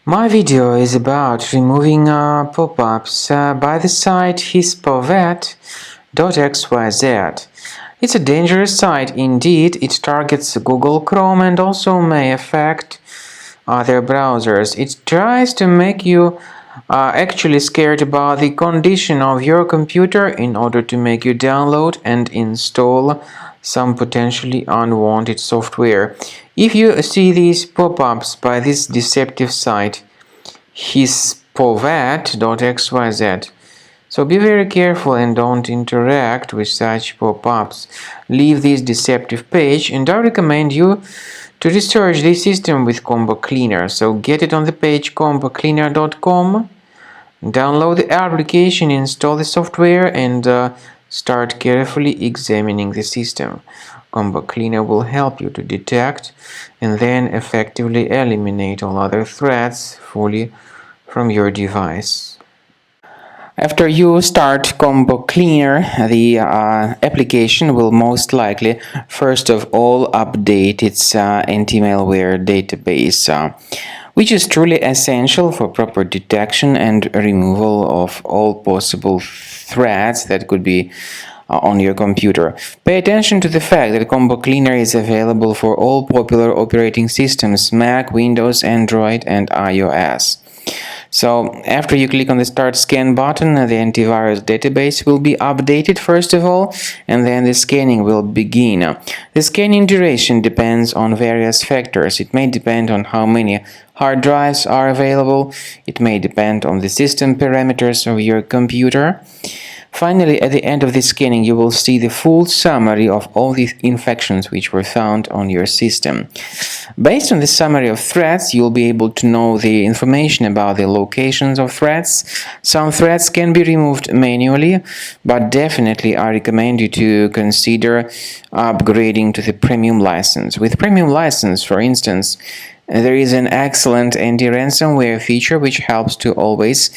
My video is about removing pop-ups by the site Hispovet.xyz. It's a dangerous site indeed. It targets Google Chrome and also may affect other browsers. It tries to make you actually scared about the condition of your computer in order to make you download and install some potentially unwanted software. If you see these pop-ups by this deceptive site, Hispovet.xyz, so be very careful and don't interact with such pop-ups. Leave this deceptive page, and I recommend you to research this system with Combo Cleaner. So get it on the page combocleaner.com. Download the application, install the software, and start carefully examining the system. Combo Cleaner will help you to detect and then effectively eliminate all other threats fully from your device. After you start Combo Cleaner, the application will most likely first of all update its anti-malware database, which is truly essential for proper detection and removal of all possible threats that could be on your computer. Pay attention to the fact that Combo Cleaner is available for all popular operating systems: Mac, Windows, Android, and iOS. So after you click on the Start Scan button, the antivirus database will be updated first of all, and then the scanning will begin. The scanning duration depends on various factors. It may depend on how many hard drives are available. It may depend on the system parameters of your computer. Finally, at the end of the scanning, you will see the full summary of all the infections which were found on your system. Based on the summary of threats, you'll be able to know the information about the locations of threats. Some threats can be removed manually, but definitely I recommend you to consider upgrading to the premium license. With premium license, for instance, there is an excellent anti-ransomware feature which helps to always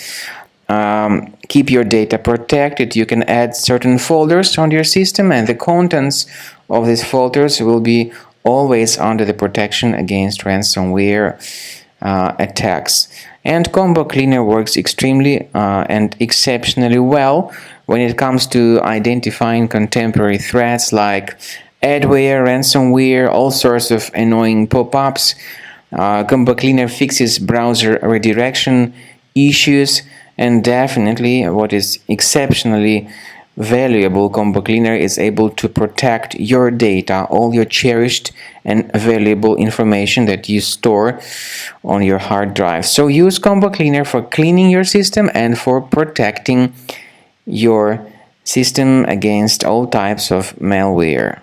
keep your data protected. You can add certain folders on your system, and the contents of these folders will be always under the protection against ransomware attacks. And Combo Cleaner works extremely and exceptionally well when it comes to identifying contemporary threats like adware, ransomware, all sorts of annoying pop-ups. Combo Cleaner fixes browser redirection issues. And definitely, what is exceptionally valuable, Combo Cleaner is able to protect your data, all your cherished and valuable information that you store on your hard drive. So use Combo Cleaner for cleaning your system and for protecting your system against all types of malware.